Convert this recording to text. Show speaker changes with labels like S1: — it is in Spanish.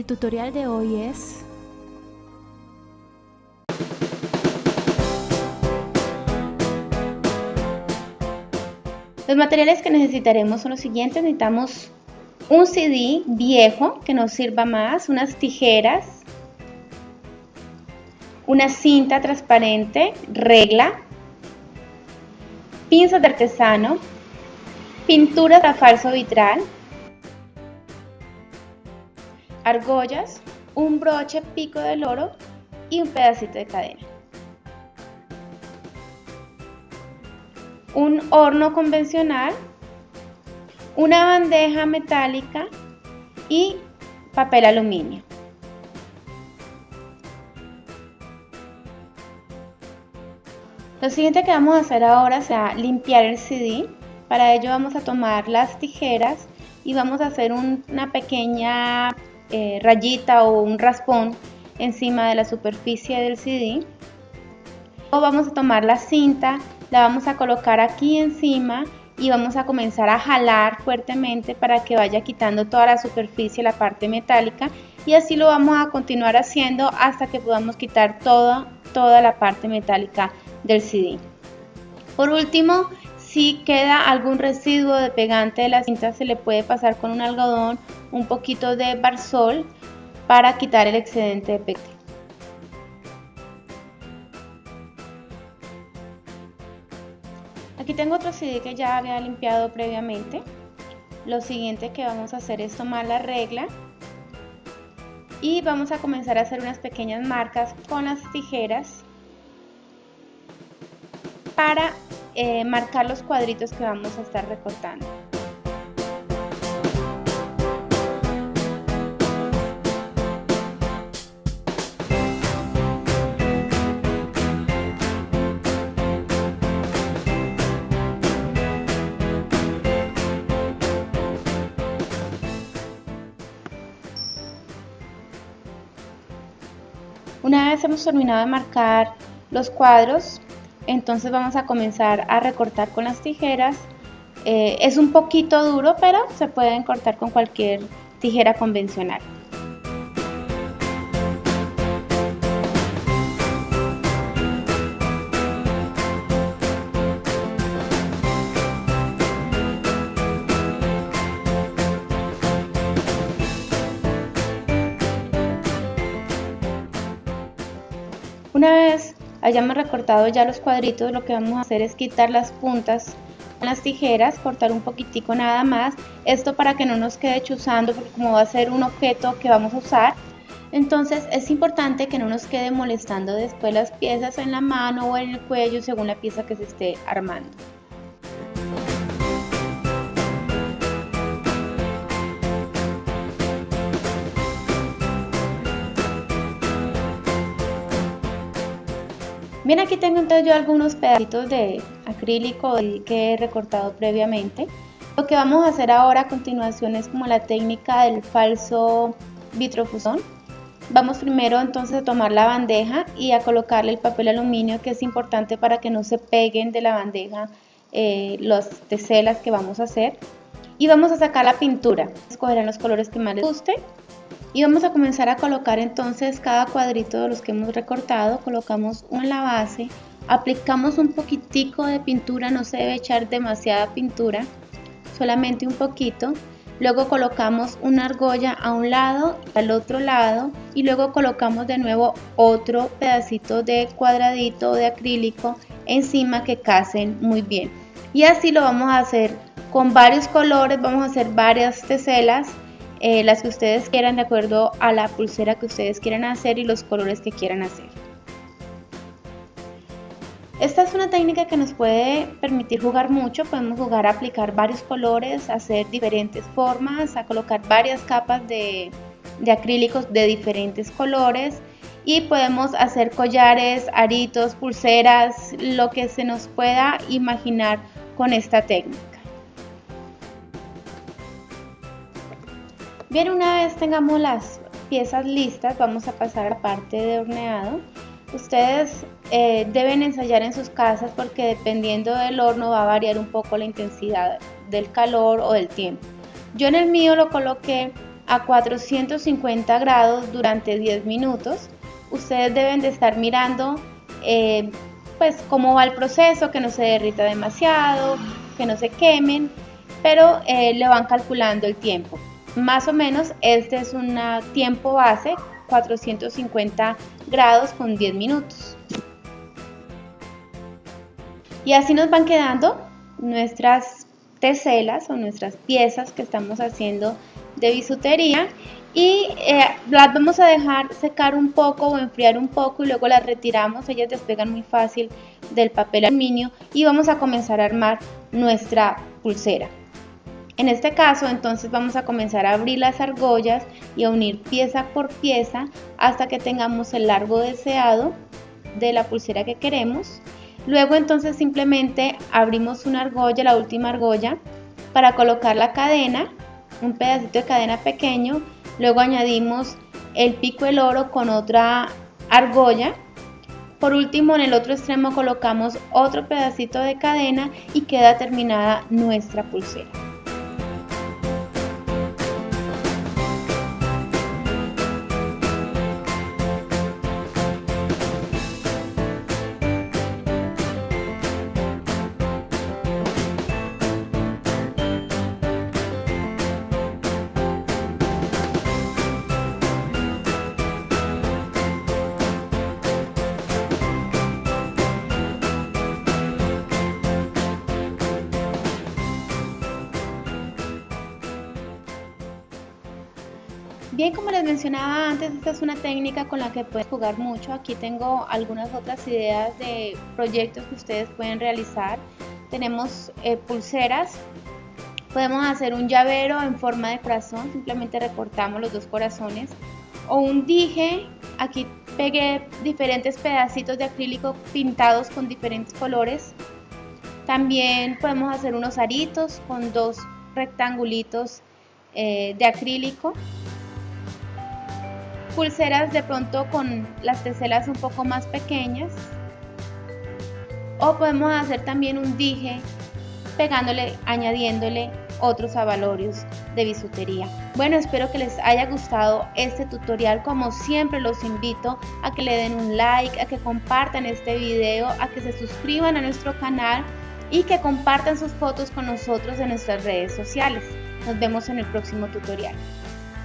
S1: El tutorial de hoy es los materiales que necesitaremos son los siguientes. Necesitamos un CD viejo que nos sirva más, unas tijeras, una cinta transparente, regla, pinzas de artesano, pintura a falso vitral, argollas, un broche pico de loro y un pedacito de cadena. Un horno convencional, una bandeja metálica y papel aluminio. Lo siguiente que vamos a hacer ahora será limpiar el CD. Para ello vamos a tomar las tijeras y vamos a hacer una pequeña rayita o un raspón encima de la superficie del CD. Luego vamos a tomar la cinta, la vamos a colocar aquí encima y vamos a comenzar a jalar fuertemente para que vaya quitando toda la superficie, la parte metálica, y así lo vamos a continuar haciendo hasta que podamos quitar toda la parte metálica del CD. Por último, si queda algún residuo de pegante de la cinta, se le puede pasar con un algodón un poquito de barsol para quitar el excedente de pegante. Aquí tengo otro CD que ya había limpiado previamente. Lo siguiente que vamos a hacer es tomar la regla y vamos a comenzar a hacer unas pequeñas marcas con las tijeras para marcar los cuadritos que vamos a estar recortando. Una vez hemos terminado de marcar los cuadros, entonces vamos a comenzar a recortar con las tijeras. Es un poquito duro, pero se pueden cortar con cualquier tijera convencional. Una vez hayamos recortado ya los cuadritos, lo que vamos a hacer es quitar las puntas con las tijeras, cortar un poquitico nada más, esto para que no nos quede chuzando, porque como va a ser un objeto que vamos a usar, entonces es importante que no nos quede molestando después las piezas en la mano o en el cuello según la pieza que se esté armando. Bien, aquí tengo entonces yo algunos pedacitos de acrílico que he recortado previamente. Lo que vamos a hacer ahora a continuación es como la técnica del falso vitrofusón. Vamos primero entonces a tomar la bandeja y a colocarle el papel aluminio, que es importante para que no se peguen de la bandeja las teselas que vamos a hacer. Y vamos a sacar la pintura, escogerán los colores que más les guste. Y vamos a comenzar a colocar entonces cada cuadrito de los que hemos recortado, colocamos uno en la base, aplicamos un poquitico de pintura, no se debe echar demasiada pintura, solamente un poquito, luego colocamos una argolla a un lado, al otro lado y luego colocamos de nuevo otro pedacito de cuadradito de acrílico encima que casen muy bien. Y así lo vamos a hacer con varios colores, vamos a hacer varias teselas. Las que ustedes quieran de acuerdo a la pulsera que ustedes quieran hacer y los colores que quieran hacer. Esta es una técnica que nos puede permitir jugar mucho, podemos jugar a aplicar varios colores, a hacer diferentes formas, a colocar varias capas de acrílicos de diferentes colores y podemos hacer collares, aritos, pulseras, lo que se nos pueda imaginar con esta técnica. Bien, una vez tengamos las piezas listas, vamos a pasar a la parte de horneado. Ustedes deben ensayar en sus casas porque dependiendo del horno va a variar un poco la intensidad del calor o del tiempo. Yo en el mío lo coloqué a 450 grados durante 10 minutos. Ustedes deben de estar mirando pues cómo va el proceso, que no se derrita demasiado, que no se quemen, pero le van calculando el tiempo. Más o menos este es un tiempo base, 450 grados con 10 minutos. Y así nos van quedando nuestras teselas o nuestras piezas que estamos haciendo de bisutería, y las vamos a dejar secar un poco o enfriar un poco y luego las retiramos. Ellas despegan muy fácil del papel aluminio y vamos a comenzar a armar nuestra pulsera. En este caso entonces vamos a comenzar a abrir las argollas y a unir pieza por pieza hasta que tengamos el largo deseado de la pulsera que queremos. Luego entonces simplemente abrimos una argolla, la última argolla, para colocar la cadena, un pedacito de cadena pequeño. Luego añadimos el pico del oro con otra argolla. Por último, en el otro extremo colocamos otro pedacito de cadena y queda terminada nuestra pulsera. Bien, como les mencionaba antes, esta es una técnica con la que pueden jugar mucho. Aquí tengo algunas otras ideas de proyectos que ustedes pueden realizar. Tenemos pulseras, podemos hacer un llavero en forma de corazón, simplemente recortamos los dos corazones, o un dije. Aquí pegué diferentes pedacitos de acrílico pintados con diferentes colores. También podemos hacer unos aritos con dos rectangulitos de acrílico. Pulseras de pronto con las teselas un poco más pequeñas, o podemos hacer también un dije pegándole, añadiéndole otros abalorios de bisutería. Bueno, espero que les haya gustado este tutorial. Como siempre los invito a que le den un like, a que compartan este video, a que se suscriban a nuestro canal y que compartan sus fotos con nosotros en nuestras redes sociales. Nos vemos en el próximo tutorial.